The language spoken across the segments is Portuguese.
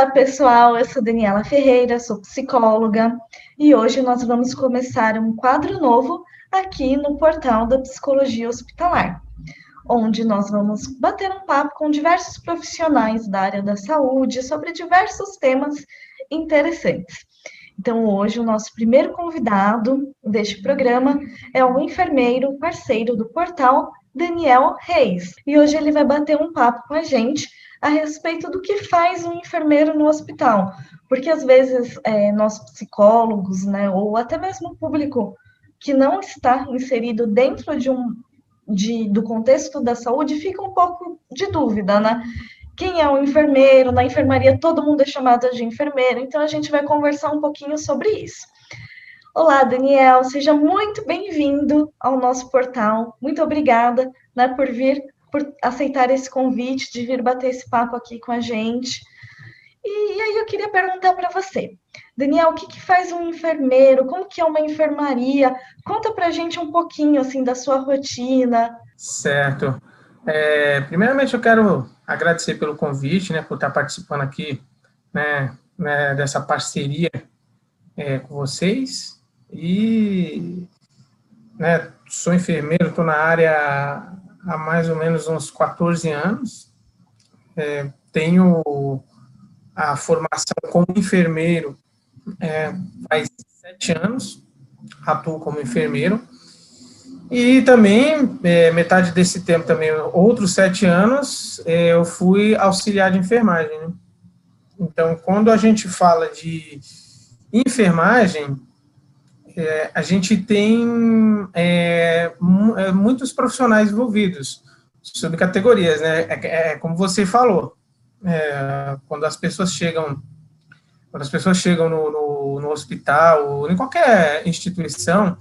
Olá, pessoal. Eu sou Daniela Ferreira, sou psicóloga e hoje nós vamos começar um quadro novo aqui no portal da Psicologia Hospitalar, onde nós vamos bater um papo com diversos profissionais da área da saúde sobre diversos temas interessantes. Então, hoje, o nosso primeiro convidado deste programa é o enfermeiro parceiro do portal, Daniel Reis. E hoje ele vai bater um papo com a gente a respeito do que faz um enfermeiro no hospital. Porque, às vezes, nós psicólogos, né, ou até mesmo o público que não está inserido dentro do contexto da saúde, fica um pouco de dúvida, né? Quem é o enfermeiro? Na enfermaria todo mundo é chamado de enfermeiro, então a gente vai conversar um pouquinho sobre isso. Olá, Daniel, seja muito bem-vindo ao nosso portal. Muito obrigada, né, por aceitar esse convite de vir bater esse papo aqui com a gente. E aí eu queria perguntar para você, Daniel, o que faz um enfermeiro? Como que é uma enfermaria? Conta para a gente um pouquinho assim da sua rotina. Certo. Primeiramente, eu quero agradecer pelo convite, né, por estar participando aqui, né, dessa parceria com vocês. E, né, sou enfermeiro, estou na área há mais ou menos uns 14 anos. Tenho a formação como enfermeiro faz 7 anos, atuo como enfermeiro. E também, metade desse tempo também, outros 7 anos, eu fui auxiliar de enfermagem, né? Então, quando a gente fala de enfermagem, a gente tem muitos profissionais envolvidos, sobre categorias, né? Como você falou, quando as pessoas chegam, no hospital, ou em qualquer instituição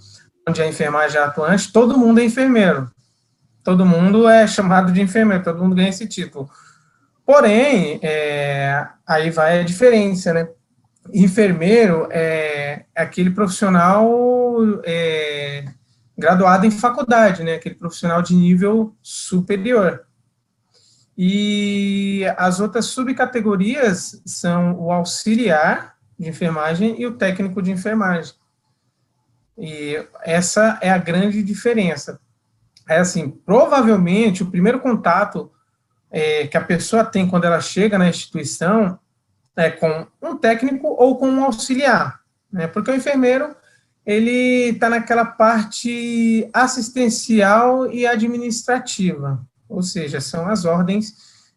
onde a enfermagem é atuante, todo mundo é enfermeiro. Todo mundo é chamado de enfermeiro, todo mundo ganha esse título. Porém, aí vai a diferença, né? Enfermeiro é aquele profissional graduado em faculdade, né? Aquele profissional de nível superior. E as outras subcategorias são o auxiliar de enfermagem e o técnico de enfermagem. E essa é a grande diferença. Assim, provavelmente, o primeiro contato que a pessoa tem quando ela chega na instituição é com um técnico ou com um auxiliar, né? Porque o enfermeiro, ele está naquela parte assistencial e administrativa, ou seja, são as ordens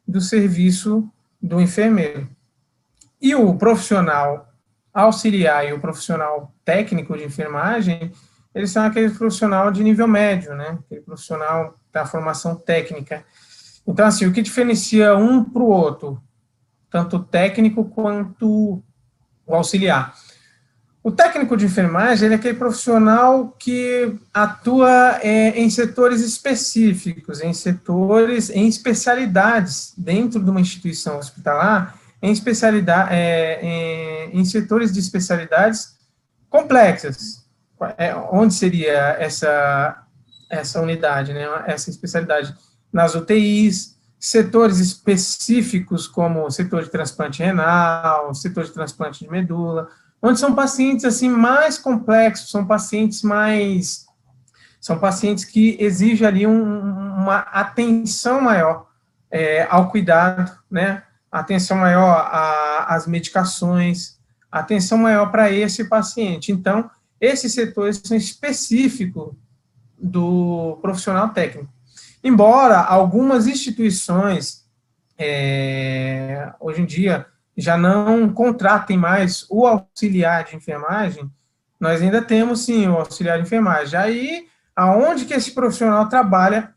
do serviço do enfermeiro. E o profissional auxiliar e o profissional técnico de enfermagem, eles são aquele profissional de nível médio, né? Aquele profissional da formação técnica. Então, assim, o que diferencia um para o outro, tanto o técnico quanto o auxiliar? O técnico de enfermagem, ele é aquele profissional que atua em setores específicos, em especialidades dentro de uma instituição hospitalar, em setores de especialidades complexas. Onde seria essa unidade, né? Essa especialidade? Nas UTIs, setores específicos como o setor de transplante renal, setor de transplante de medula, onde são pacientes assim mais complexos, são pacientes que exigem ali uma atenção maior ao cuidado, né? Atenção maior às medicações, atenção maior para esse paciente. Então, esses setores são específicos do profissional técnico. Embora algumas instituições, hoje em dia, já não contratem mais o auxiliar de enfermagem, nós ainda temos, sim, o auxiliar de enfermagem. Aí, aonde que esse profissional trabalha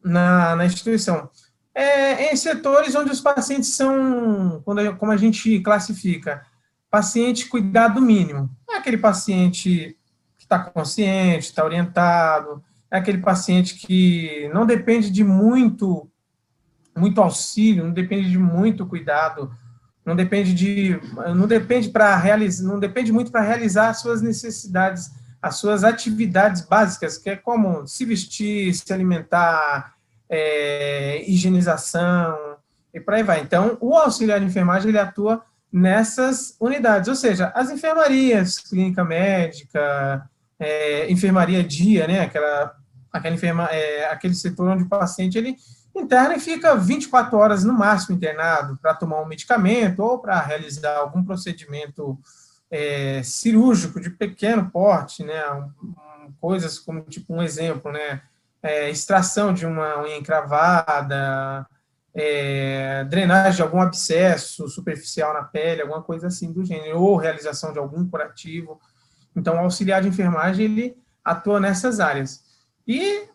na instituição? Em setores onde os pacientes são, como a gente classifica, paciente cuidado mínimo. É aquele paciente que está consciente, está orientado, é aquele paciente que não depende de muito auxílio, não depende de muito cuidado, não depende muito para realizar as suas necessidades, as suas atividades básicas, que é como se vestir, se alimentar, higienização, e por aí vai. Então, o auxiliar de enfermagem, ele atua nessas unidades, ou seja, as enfermarias, clínica médica, enfermaria dia, né, aquele setor onde o paciente ele interna e fica 24 horas no máximo internado para tomar um medicamento ou para realizar algum procedimento cirúrgico de pequeno porte, né, coisas como, tipo, um exemplo, né, extração de uma unha encravada, drenagem de algum abscesso superficial na pele, alguma coisa assim do gênero, ou realização de algum curativo. Então, o auxiliar de enfermagem, ele atua nessas áreas. E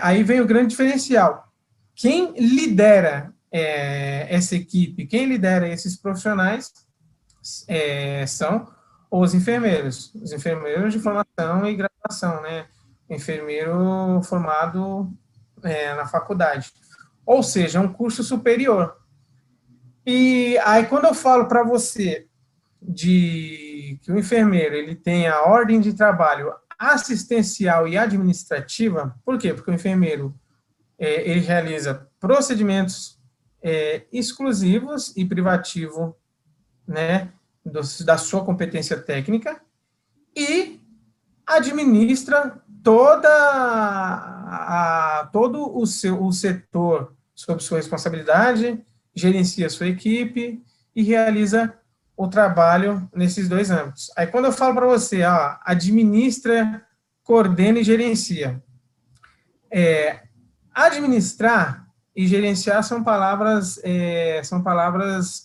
aí vem o grande diferencial. Quem lidera essa equipe, quem lidera esses profissionais são os enfermeiros de formação e graduação, né? Enfermeiro formado na faculdade. Ou seja, um curso superior. E aí, quando eu falo para você que o enfermeiro ele tem a ordem de trabalho assistencial e administrativa, por quê? Porque o enfermeiro ele realiza procedimentos exclusivos e privativo, né, da sua competência técnica e administra todo o setor sob sua responsabilidade, gerencia a sua equipe e realiza o trabalho nesses dois âmbitos. Aí, quando eu falo para você, administra, coordena e gerencia. Administrar e gerenciar são palavras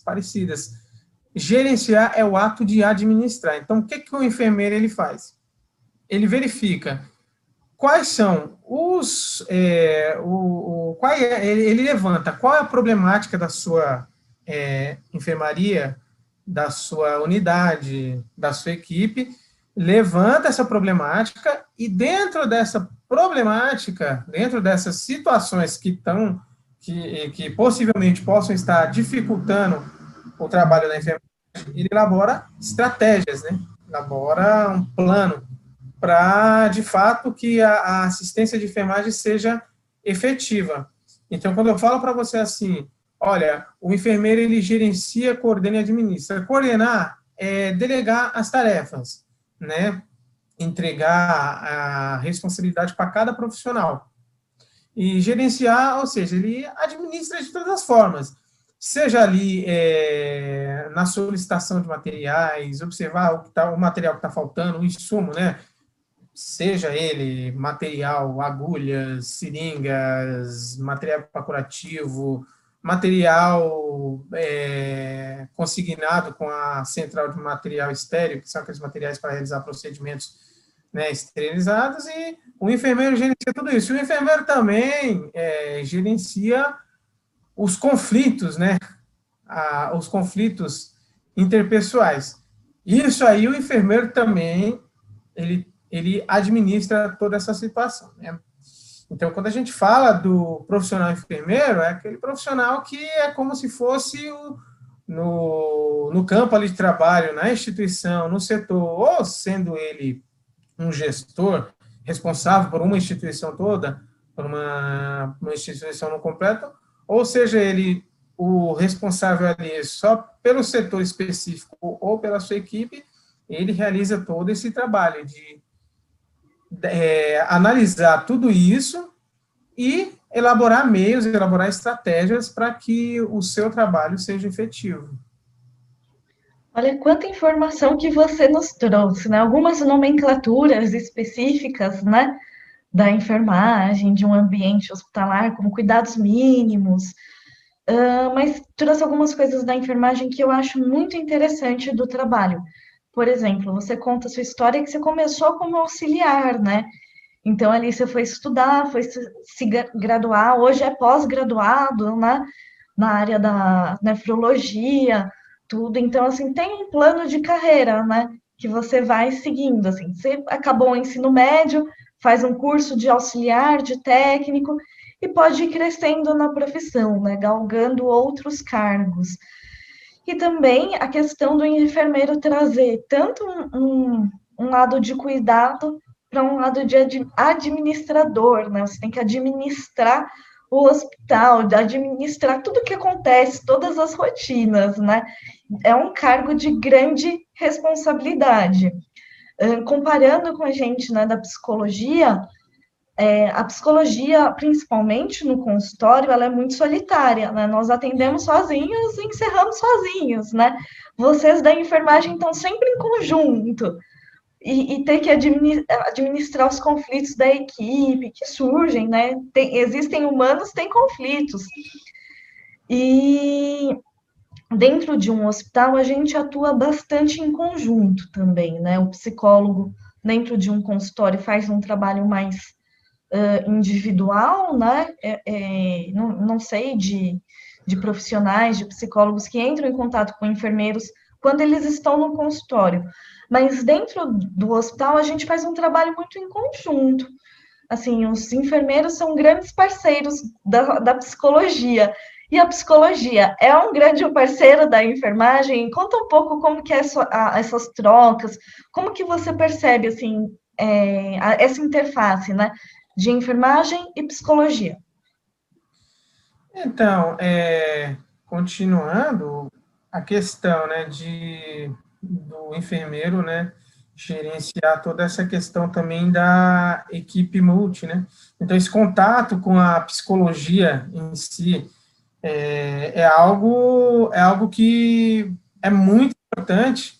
parecidas. Gerenciar é o ato de administrar. Então, o que o enfermeiro ele faz? Ele verifica quais são ele levanta qual é a problemática da sua enfermaria, da sua unidade, da sua equipe, levanta essa problemática e dentro dessa problemática, dentro dessas situações que possivelmente possam estar dificultando o trabalho da enfermagem, ele elabora estratégias, né? Elabora um plano para, de fato, que a assistência de enfermagem seja efetiva. Então, quando eu falo para você assim, olha, o enfermeiro ele gerencia, coordena e administra. Coordenar é delegar as tarefas, né? Entregar a responsabilidade para cada profissional. E gerenciar, ou seja, ele administra de todas as formas. Seja ali na solicitação de materiais, observar o material que está faltando, o insumo, né? Seja ele material, agulhas, seringas, material para curativo, material consignado com a central de material estéril, que são aqueles materiais para realizar procedimentos, né, esterilizados, e o enfermeiro gerencia tudo isso. O enfermeiro também gerencia os conflitos, né, os conflitos interpessoais. Isso aí o enfermeiro também, ele administra toda essa situação, né? Então, quando a gente fala do profissional enfermeiro, é aquele profissional que é como se fosse no campo ali de trabalho, na instituição, no setor, ou sendo ele um gestor responsável por uma instituição toda, por uma instituição no completo, ou seja ele o responsável ali só pelo setor específico ou pela sua equipe, ele realiza todo esse trabalho de analisar tudo isso e elaborar meios, elaborar estratégias para que o seu trabalho seja efetivo. Olha quanta informação que você nos trouxe, né? Algumas nomenclaturas específicas, né, da enfermagem, de um ambiente hospitalar, como cuidados mínimos, mas trouxe algumas coisas da enfermagem que eu acho muito interessante do trabalho. Por exemplo, você conta a sua história que você começou como auxiliar, né? Então, ali você foi estudar, foi se graduar, hoje é pós-graduado, né? Na área da nefrologia, tudo. Então, assim, tem um plano de carreira, né? Que você vai seguindo, assim. Você acabou o ensino médio, faz um curso de auxiliar, de técnico, e pode ir crescendo na profissão, né? Galgando outros cargos. E também a questão do enfermeiro trazer tanto um lado de cuidado para um lado de administrador, né? Você tem que administrar o hospital, de administrar tudo o que acontece, todas as rotinas, né? É um cargo de grande responsabilidade. Comparando com a gente, né, da psicologia, a psicologia, principalmente no consultório, ela é muito solitária, né? Nós atendemos sozinhos e encerramos sozinhos, né? Vocês da enfermagem estão sempre em conjunto e ter que administrar os conflitos da equipe que surgem, né? Existem humanos, tem conflitos. E dentro de um hospital, a gente atua bastante em conjunto também, né? O psicólogo, dentro de um consultório, faz um trabalho mais individual, né? Não sei de profissionais, de psicólogos que entram em contato com enfermeiros quando eles estão no consultório. Mas dentro do hospital, a gente faz um trabalho muito em conjunto. Assim, os enfermeiros são grandes parceiros da psicologia. E a psicologia é um grande parceiro da enfermagem. Conta um pouco como que é essas trocas, como que você percebe assim essa interface, né, de enfermagem e psicologia. Então, continuando a questão, né, do enfermeiro, né, gerenciar toda essa questão também da equipe multi, né? Então, esse contato com a psicologia em si é algo que é muito importante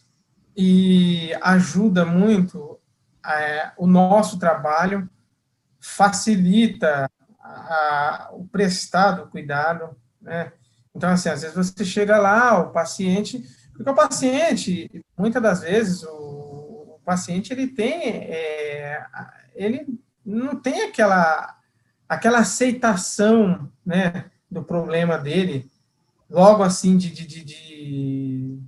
e ajuda muito o nosso trabalho, facilita o prestado cuidado, né? Então, assim, às vezes você chega lá, o paciente, porque o paciente, muitas das vezes, o paciente, ele não tem aquela aceitação, né, do problema dele, logo assim, de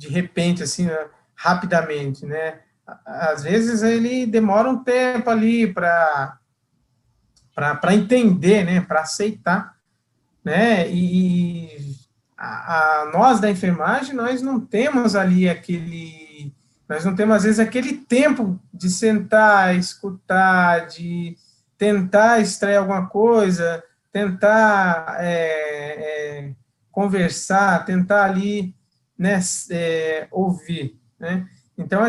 repente, assim, né, rapidamente, né? Às vezes ele demora um tempo ali para entender, né, para aceitar, né, e nós da enfermagem, nós não temos ali nós não temos às vezes aquele tempo de sentar, escutar, de tentar extrair alguma coisa, tentar conversar, tentar ali, né, ouvir, né. Então,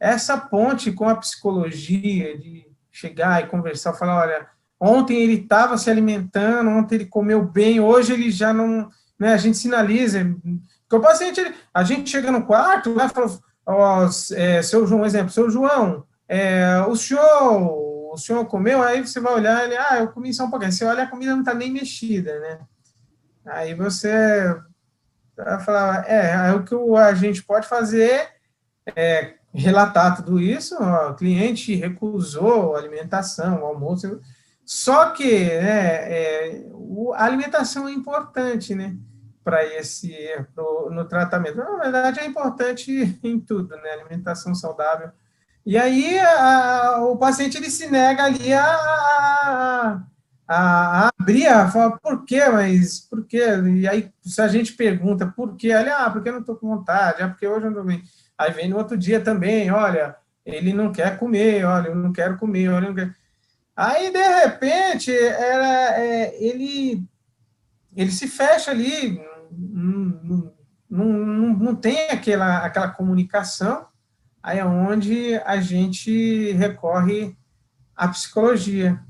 essa ponte com a psicologia, de chegar e conversar, falar, olha, ontem ele estava se alimentando, ontem ele comeu bem, hoje ele já não, né, a gente sinaliza, porque o paciente, a gente chega no quarto, lá fala, ó, seu João, exemplo, seu João, o senhor comeu, aí você vai olhar, ele, eu comi só um pouquinho, você olha, a comida não está nem mexida, né, aí você vai falar, o que a gente pode fazer relatar tudo isso, ó, o cliente recusou a alimentação, o almoço, só que, né, a alimentação é importante, né, para no tratamento. Na verdade, é importante em tudo, né, alimentação saudável. E aí o paciente ele se nega ali a abrir, a falar, por quê? Mas por quê? E aí, se a gente pergunta por quê, ele, porque eu não estou com vontade, porque hoje eu não estou bem. Aí vem no outro dia também, olha, ele não quer comer, olha, eu não quero comer, olha, eu não quero. Aí, de repente, ele se fecha ali, não tem aquela comunicação, aí é onde a gente recorre à psicologia.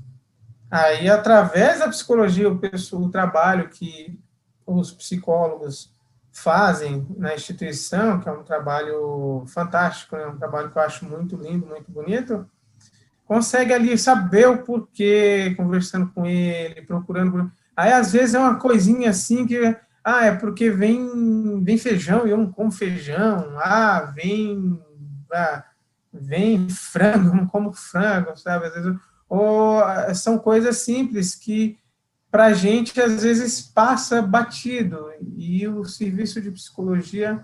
Aí, através da psicologia, o trabalho que os psicólogos fazem na instituição, que é um trabalho fantástico, né? Um trabalho que eu acho muito lindo, muito bonito, consegue ali saber o porquê, conversando com ele, procurando. Aí, às vezes, é uma coisinha assim que, é porque vem feijão e eu não como feijão, vem frango, eu não como frango, sabe? Às vezes, ou são coisas simples que para a gente, às vezes, passa batido, e o serviço de psicologia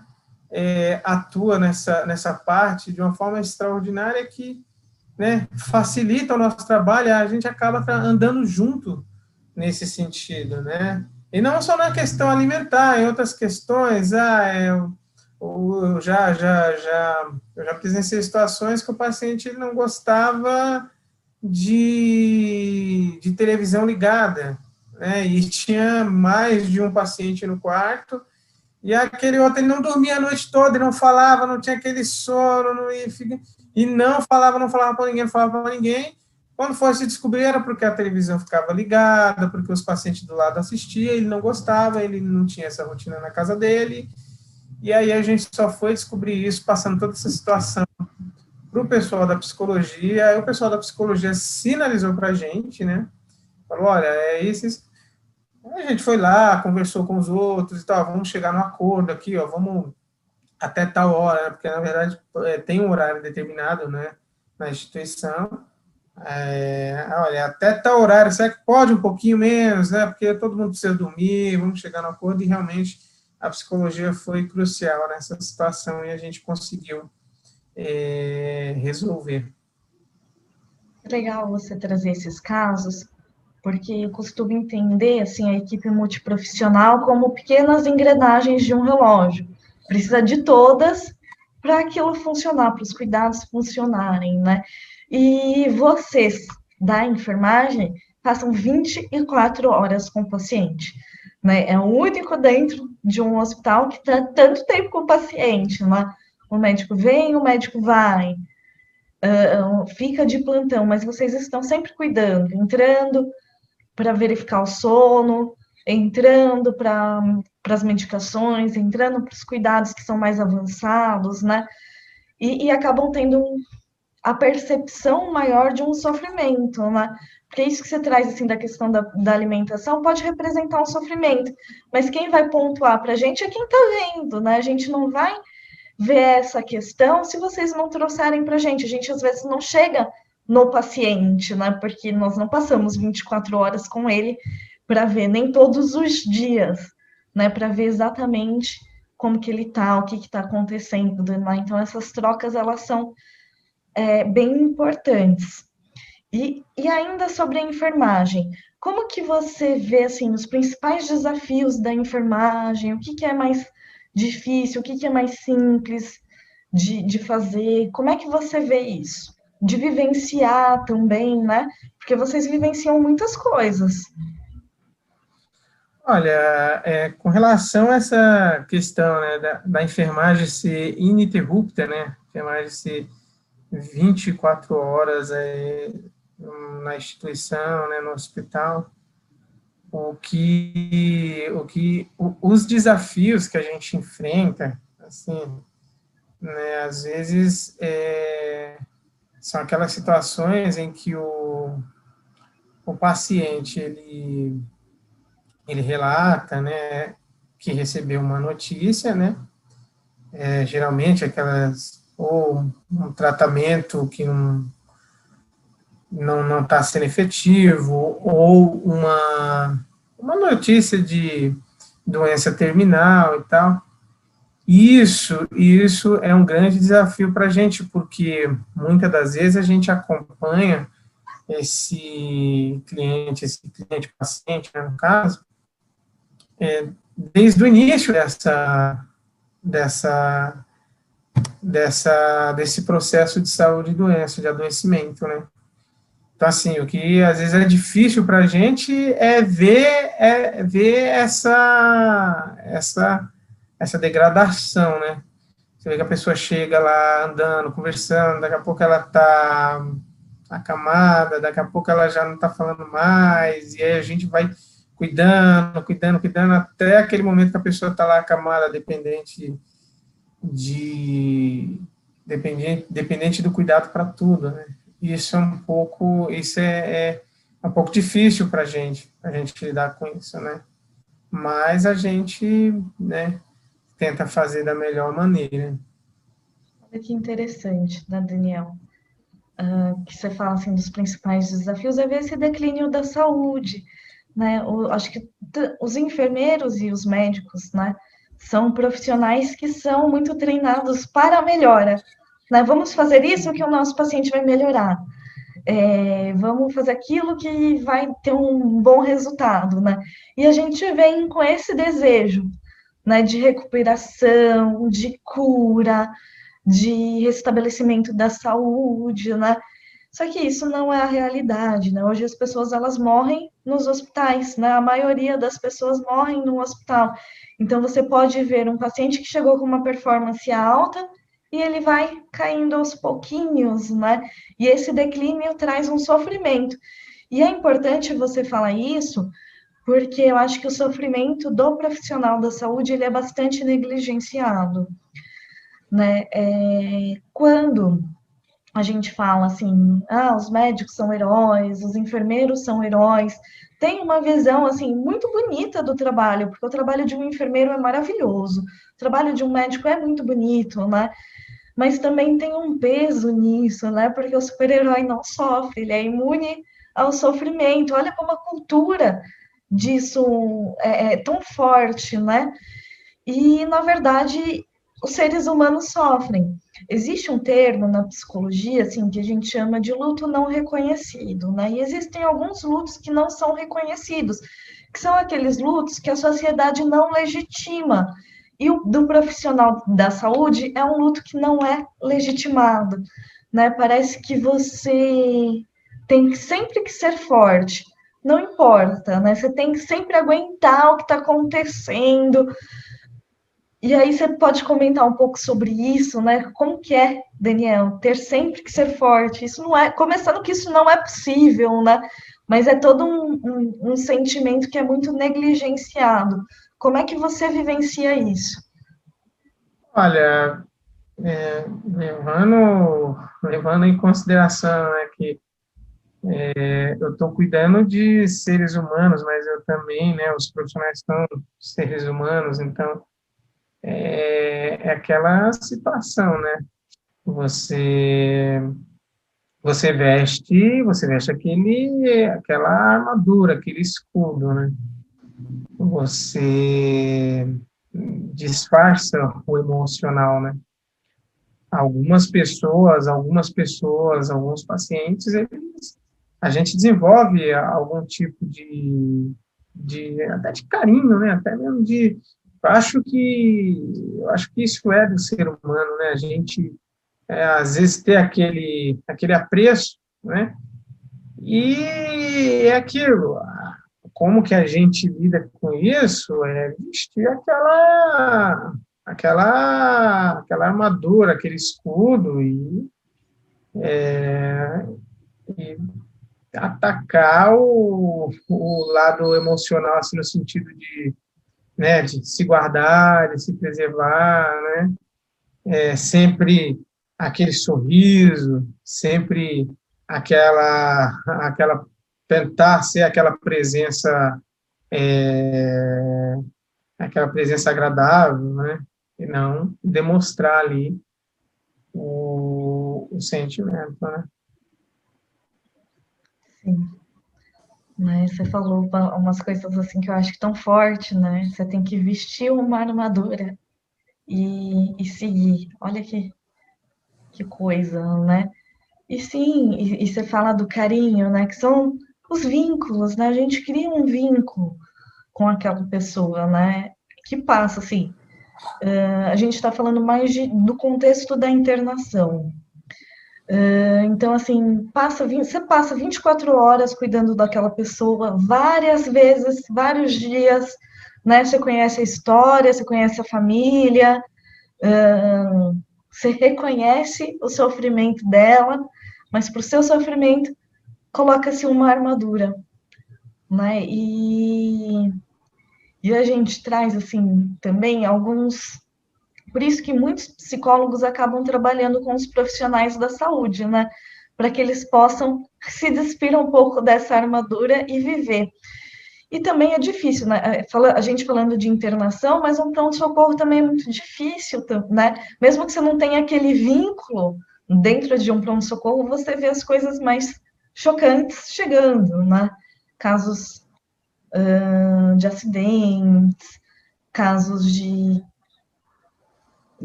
atua nessa parte de uma forma extraordinária que, né, facilita o nosso trabalho, a gente acaba andando junto nesse sentido, né? E não só na questão alimentar, em outras questões, eu já presenciei situações que o paciente ele não gostava de televisão ligada, né, e tinha mais de um paciente no quarto, e aquele outro, ele não dormia a noite toda, ele não falava, não tinha aquele sono, e não falava, não falava para ninguém, não falava para ninguém. Quando fosse descobrir, era porque a televisão ficava ligada, porque os pacientes do lado assistiam, ele não gostava, ele não tinha essa rotina na casa dele, e aí a gente só foi descobrir isso, passando toda essa situação para o pessoal da psicologia, aí o pessoal da psicologia sinalizou para a gente, né, falou, olha, é isso. A gente foi lá, conversou com os outros e tal, vamos chegar no acordo aqui, ó, vamos até tal hora, né, porque na verdade tem um horário determinado, né, na instituição. Olha, até tal horário, será que pode um pouquinho menos, né, porque todo mundo precisa dormir, vamos chegar no acordo, e realmente a psicologia foi crucial nessa situação e a gente conseguiu resolver. Legal você trazer esses casos, porque eu costumo entender assim, a equipe multiprofissional como pequenas engrenagens de um relógio. Precisa de todas para aquilo funcionar, para os cuidados funcionarem, né? E vocês da enfermagem passam 24 horas com o paciente, né? É o único dentro de um hospital que está tanto tempo com o paciente, né? O médico vem, o médico vai, fica de plantão, mas vocês estão sempre cuidando, entrando para verificar o sono, entrando para as medicações, entrando para os cuidados que são mais avançados, né? E acabam tendo a percepção maior de um sofrimento, né? Porque isso que você traz assim da questão da alimentação pode representar um sofrimento, mas quem vai pontuar para a gente é quem está vendo, né? A gente não vai ver essa questão se vocês não trouxerem para a gente às vezes não chega no paciente, né? Porque nós não passamos 24 horas com ele para ver, nem todos os dias, né? Para ver exatamente como que ele está, o que está acontecendo, né? Então essas trocas elas são bem importantes. E ainda sobre a enfermagem, como que você vê assim os principais desafios da enfermagem? O que é mais difícil? O que é mais simples de fazer? Como é que você vê isso? De vivenciar também, né? Porque vocês vivenciam muitas coisas. Olha, com relação a essa questão, né, da enfermagem ser ininterrupta, né, enfermagem ser 24 horas na instituição, né, no hospital, os desafios que a gente enfrenta, assim, né, às vezes são aquelas situações em que o paciente ele relata, né, que recebeu uma notícia, né, geralmente ou um tratamento que não está sendo efetivo, ou uma notícia de doença terminal e tal. Isso é um grande desafio para a gente, porque muitas das vezes a gente acompanha esse cliente paciente, né, no caso, desde o início desse processo de saúde e doença, de adoecimento, né? Então, assim, o que às vezes é difícil para a gente ver essa degradação, né? Você vê que a pessoa chega lá andando, conversando, daqui a pouco ela está acamada, daqui a pouco ela já não está falando mais, e aí a gente vai cuidando, até aquele momento que a pessoa está lá acamada, dependente do cuidado para tudo, né? Isso é um pouco difícil para a gente lidar com isso, né? Mas a gente, né, tenta fazer da melhor maneira. Olha que interessante, né, Daniel? Que você fala assim dos principais desafios é ver esse declínio da saúde, né? Acho que os enfermeiros e os médicos, né, são profissionais que são muito treinados para a melhora, né? Vamos fazer isso que o nosso paciente vai melhorar. Vamos fazer aquilo que vai ter um bom resultado, né? E a gente vem com esse desejo, né, de recuperação, de cura, de restabelecimento da saúde, né? Só que isso não é a realidade, né? Hoje as pessoas, elas morrem nos hospitais, né? A maioria das pessoas morrem no hospital. Então, você pode ver um paciente que chegou com uma performance alta e ele vai caindo aos pouquinhos, né? E esse declínio traz um sofrimento. E é importante você falar isso, porque eu acho que o sofrimento do profissional da saúde, ele é bastante negligenciado, né? Quando a gente fala assim, os médicos são heróis, os enfermeiros são heróis, tem uma visão, assim, muito bonita do trabalho, porque o trabalho de um enfermeiro é maravilhoso, o trabalho de um médico é muito bonito, né? Mas também tem um peso nisso, né? Porque o super-herói não sofre, ele é imune ao sofrimento. Olha como a cultura disso é tão forte, né? E, na verdade, os seres humanos sofrem. Existe um termo na psicologia, assim, que a gente chama de luto não reconhecido, né? E existem alguns lutos que não são reconhecidos, que são aqueles lutos que a sociedade não legitima. E o do profissional da saúde é um luto que não é legitimado, né? Parece que você tem sempre que ser forte. Não importa, né? Você tem que sempre aguentar o que está acontecendo, e aí você pode comentar um pouco sobre isso, né? Como que é, Daniel, ter sempre que ser forte? Isso não é, começando que isso não é possível, né? Mas é todo um sentimento que é muito negligenciado. Como é que você vivencia isso? Olha, levando em consideração, né, que eu estou cuidando de seres humanos, mas eu também, né, os profissionais são seres humanos, então é aquela situação, né? Você você veste aquela armadura, aquele escudo, né? Você disfarça o emocional, né? Alguns pacientes, a gente desenvolve algum tipo até de carinho, né? Até mesmo eu acho que isso é do ser humano, né? A gente às vezes ter aquele apreço, né? E é aquilo, como que a gente lida com isso é vestir aquela armadura, aquele escudo e atacar o lado emocional, assim, no sentido de, né, de se guardar, de se preservar, né? Sempre aquele sorriso, sempre aquela tentar ser é, aquela presença agradável, né? E não demonstrar ali o sentimento, né? Sim, né? Você falou umas coisas assim que eu acho que tão forte, né? Você tem que vestir uma armadura e seguir. Olha que coisa, né? E sim, e você fala do carinho, né? Que são os vínculos, né? A gente cria um vínculo com aquela pessoa, né? Que passa, assim. A gente está falando mais do contexto da internação. Então, assim, você passa 24 horas cuidando daquela pessoa, várias vezes, vários dias, né? Você conhece a história, você conhece a família, você reconhece o sofrimento dela, mas para o seu sofrimento coloca-se uma armadura, né? E a gente traz, assim, também alguns. Por isso que muitos psicólogos acabam trabalhando com os profissionais da saúde, né? Para que eles possam se despir um pouco dessa armadura e viver. E também é difícil, né? A gente falando de internação, mas um pronto-socorro também é muito difícil, né? Mesmo que você não tenha aquele vínculo dentro de um pronto-socorro, você vê as coisas mais chocantes chegando, né? Casos de acidentes, casos de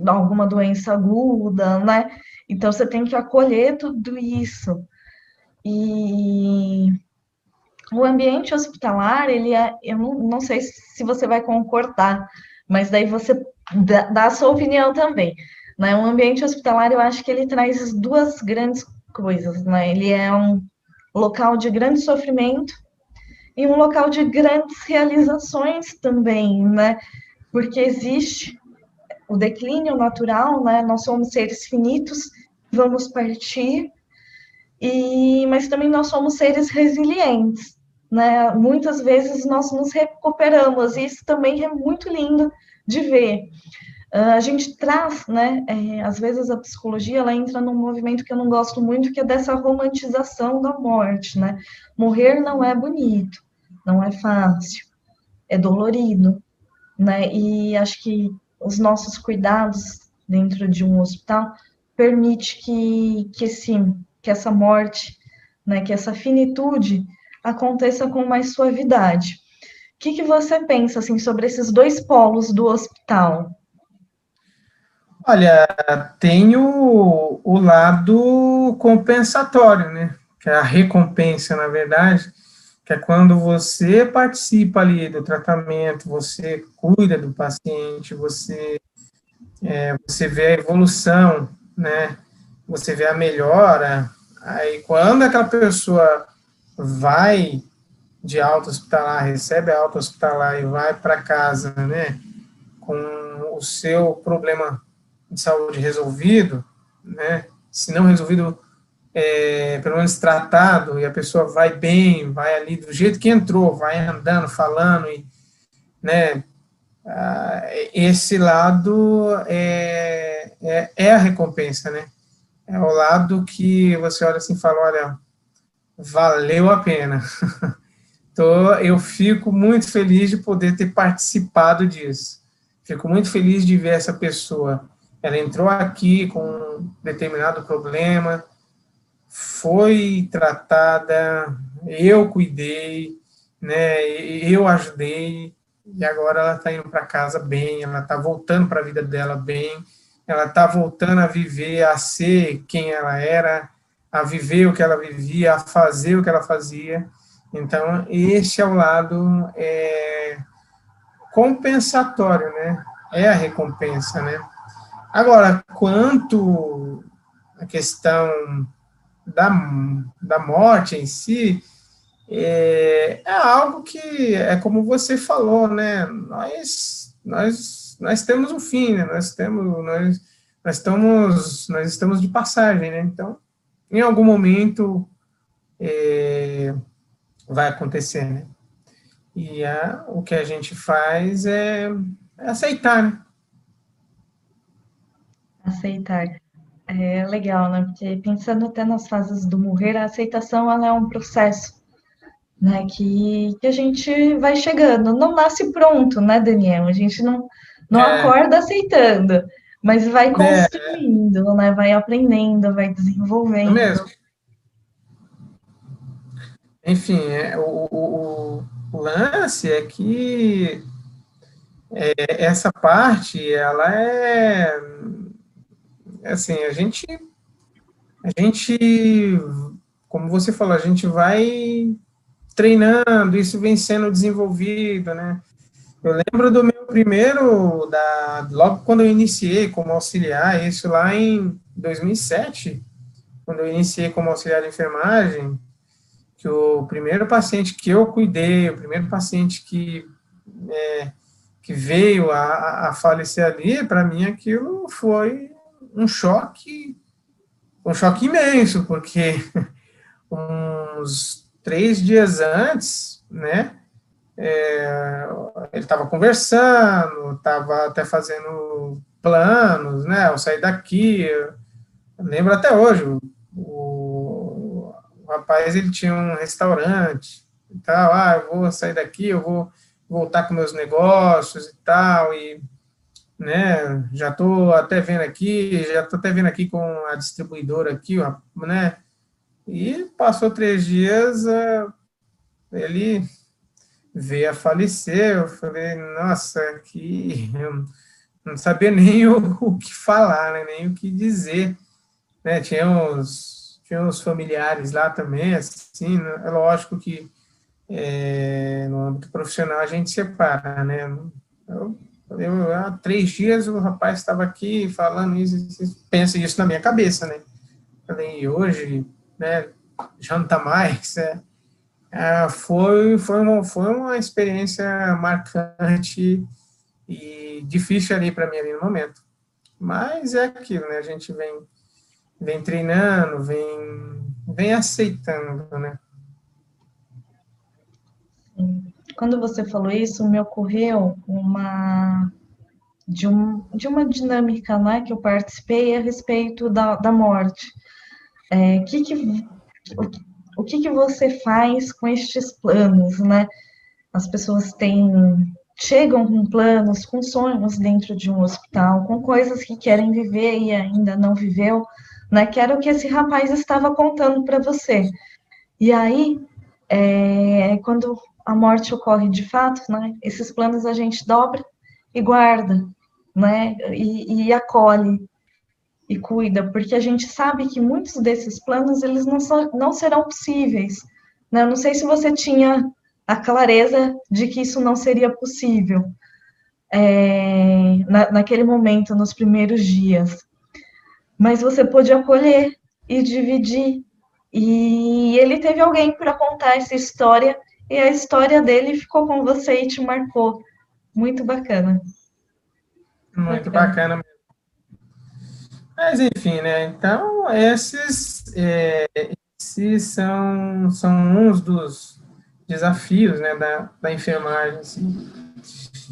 alguma doença aguda, né? Então você tem que acolher tudo isso. E o ambiente hospitalar, ele é, eu não sei se você vai concordar, mas daí você dá a sua opinião também. Né? O ambiente hospitalar, eu acho que ele traz duas grandes coisas, né? Ele é um local de grande sofrimento e um local de grandes realizações também, né? Porque existe o declínio natural, né? Nós somos seres finitos, vamos partir, mas também nós somos seres resilientes, né? Muitas vezes nós nos recuperamos, e isso também é muito lindo de ver. A gente traz, né? Às vezes a psicologia ela entra num movimento que eu não gosto muito, que é dessa romantização da morte, né? Morrer não é bonito, não é fácil, é dolorido, né? E acho que os nossos cuidados dentro de um hospital permite que essa morte, né, que essa finitude aconteça com mais suavidade. O que você pensa assim sobre esses dois polos do hospital? Olha, tem o lado compensatório, né? Que é a recompensa, na verdade, que é quando você participa ali do tratamento, você cuida do paciente, você vê a evolução, né? Você vê a melhora. Aí, quando aquela pessoa vai de alta hospitalar, recebe a alta hospitalar e vai para casa, né? Com o seu problema de saúde resolvido, né? Se não resolvido, pelo menos tratado, e a pessoa vai bem, vai ali do jeito que entrou, vai andando, falando, e, né? Esse lado é a recompensa, né? É o lado que você olha assim e fala, olha, valeu a pena. Então, eu fico muito feliz de poder ter participado disso. Fico muito feliz de ver essa pessoa. Ela entrou aqui com um determinado problema, foi tratada, eu cuidei, né, eu ajudei, e agora ela está indo para casa bem, ela está voltando para a vida dela bem, ela está voltando a viver, a ser quem ela era, a viver o que ela vivia, a fazer o que ela fazia. Então, esse é o lado compensatório, né? É a recompensa, né? Agora, quanto à questão da, da morte em si, é algo que é como você falou, né? Nós temos um fim, né? Nós estamos de passagem, né? Então, em algum momento vai acontecer, né? E o que a gente faz é aceitar, né? Aceitar. É legal, né? Porque pensando até nas fases do morrer, a aceitação ela é um processo, né? Que a gente vai chegando. Não nasce pronto, né, Daniel? A gente não É, acorda aceitando, mas vai né, construindo, né? Vai aprendendo, vai é desenvolvendo. mesmo. Enfim, o lance é que essa parte, ela assim, a gente, como você falou, a gente vai treinando, isso vem sendo desenvolvido, né? Eu lembro do meu primeiro, logo quando eu iniciei como auxiliar, isso lá em 2007, quando eu iniciei como auxiliar de enfermagem, que o primeiro paciente que eu cuidei, o primeiro paciente que veio a falecer ali, para mim aquilo foi um choque imenso, porque uns 3 dias antes, né, ele estava conversando, estava até fazendo planos, né, ao sair daqui, eu lembro até hoje, o rapaz, ele tinha um restaurante e tal, eu vou sair daqui, eu vou voltar com meus negócios e tal, e, né, já estou até vendo aqui com a distribuidora aqui, né, e passou 3 dias, ele veio a falecer, eu falei, nossa, que eu não sabia nem o que falar, né, nem o que dizer, né, tinha uns familiares lá também, assim, né, é lógico que no âmbito profissional a gente separa, né, há 3 dias o rapaz estava aqui falando isso, pensa isso na minha cabeça, né, falei, hoje, né, já não está mais, foi uma experiência marcante e difícil ali para mim ali no momento. Mas é aquilo, né? A gente vem treinando, vem aceitando, né? Quando você falou isso, me ocorreu de uma dinâmica, né, que eu participei a respeito da morte. É, o que você faz com estes planos, né? As pessoas chegam com planos, com sonhos dentro de um hospital, com coisas que querem viver e ainda não viveu, né? Que era o que esse rapaz estava contando para você. E aí, quando a morte ocorre de fato, né? Esses planos a gente dobra e guarda, né? E acolhe e cuida, porque a gente sabe que muitos desses planos eles não serão possíveis. Né? Eu não sei se você tinha a clareza de que isso não seria possível naquele momento, nos primeiros dias, mas você pôde acolher e dividir. E ele teve alguém para contar essa história, e a história dele ficou com você e te marcou. Muito bacana. Muito Bacana. bacana. Mas, enfim, né? Então, esses são uns dos desafios, né, da enfermagem, assim.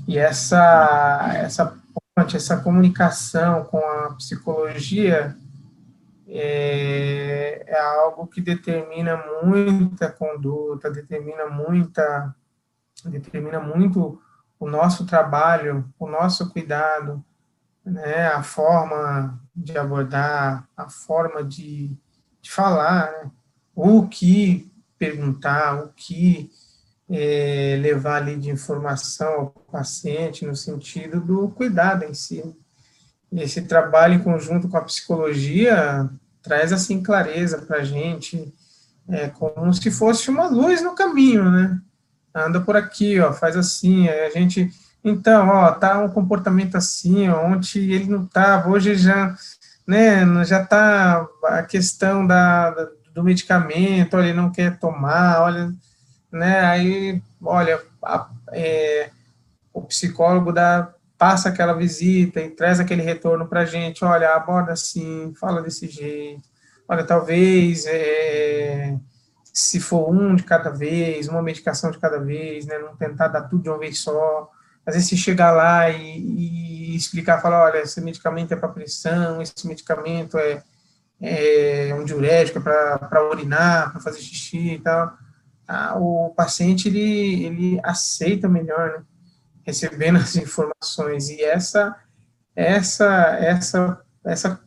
E essa ponte, essa comunicação com a psicologia é algo que determina muita conduta, determina muito o nosso trabalho, o nosso cuidado, né, a forma de abordar, a forma de falar, né, o que perguntar, o que levar ali de informação ao paciente no sentido do cuidado em si. E esse trabalho em conjunto com a psicologia traz assim clareza para a gente, como se fosse uma luz no caminho, né? Anda por aqui, ó, faz assim, aí a gente, então, ó, tá um comportamento assim, ó, ontem ele não tava, hoje já, né, já tá a questão do medicamento, olha, ele não quer tomar, olha, né, aí, olha, o psicólogo passa aquela visita e traz aquele retorno para a gente, olha, aborda assim, fala desse jeito, olha, talvez, se for um de cada vez, uma medicação de cada vez, né, não tentar dar tudo de uma vez só, às vezes se chegar lá e explicar, falar, olha, esse medicamento é para pressão, esse medicamento é um diurético para urinar, para fazer xixi e tal, o paciente, ele aceita melhor, né, recebendo as informações, e essa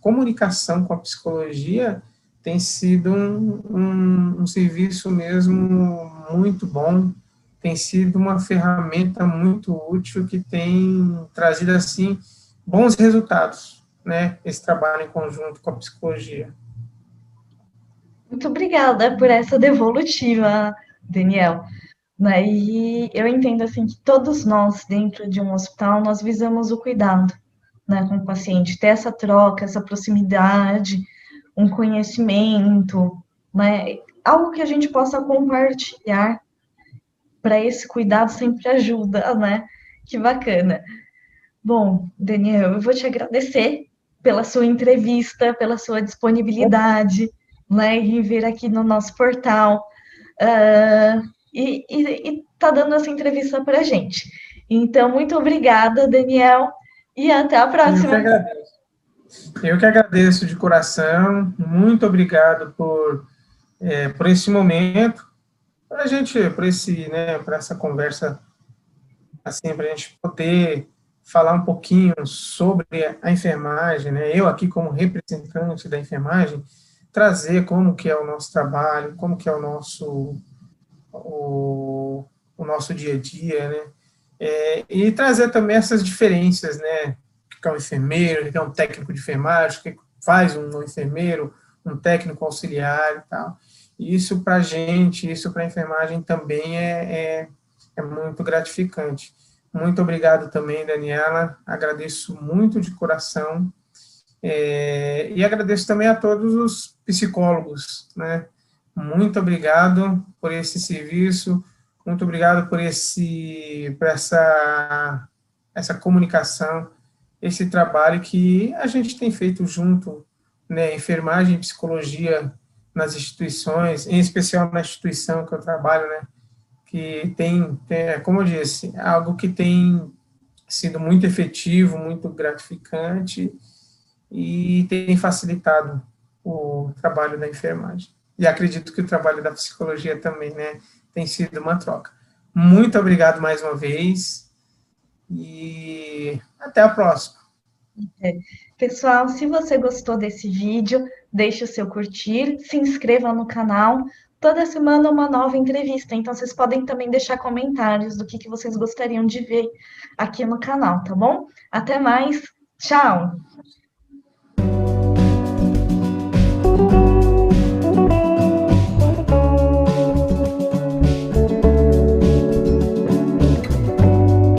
comunicação com a psicologia tem sido um serviço mesmo muito bom, tem sido uma ferramenta muito útil que tem trazido, assim, bons resultados, né, esse trabalho em conjunto com a psicologia. Muito obrigada por essa devolutiva, Daniel. Né? E eu entendo assim que todos nós, dentro de um hospital, nós visamos o cuidado, né, com o paciente, ter essa troca, essa proximidade, um conhecimento, né, algo que a gente possa compartilhar para esse cuidado sempre ajuda, né? Que bacana. Bom, Daniel, eu vou te agradecer pela sua entrevista, pela sua disponibilidade, né, em vir aqui no nosso portal. E tá dando essa entrevista para a gente. Então, muito obrigada, Daniel, e até a Eu que próxima. agradeço. Eu que agradeço de coração, muito obrigado por esse momento, para a gente, por essa conversa, assim, para a gente poder falar um pouquinho sobre a enfermagem, né? Eu aqui como representante da enfermagem, trazer como que é o nosso trabalho, como que é o nosso dia a dia, né? E trazer também essas diferenças, né? O que é um enfermeiro, o que é um técnico de enfermagem, o que faz um enfermeiro, um técnico auxiliar e tal. E isso para a gente, isso para a enfermagem também é muito gratificante. Muito obrigado também, Daniela. Agradeço muito de coração E agradeço também a todos os psicólogos, né? Muito obrigado por esse serviço, muito obrigado por essa comunicação, esse trabalho que a gente tem feito junto, né? Enfermagem e psicologia nas instituições, em especial na instituição que eu trabalho, né? Que como eu disse, algo que tem sido muito efetivo, muito gratificante e tem facilitado o trabalho da enfermagem. E acredito que o trabalho da psicologia também, né, tem sido uma troca. Muito obrigado mais uma vez e até a próxima. Pessoal, se você gostou desse vídeo, deixe o seu curtir, se inscreva no canal. Toda semana uma nova entrevista, então vocês podem também deixar comentários do que vocês gostariam de ver aqui no canal, tá bom? Até mais, tchau!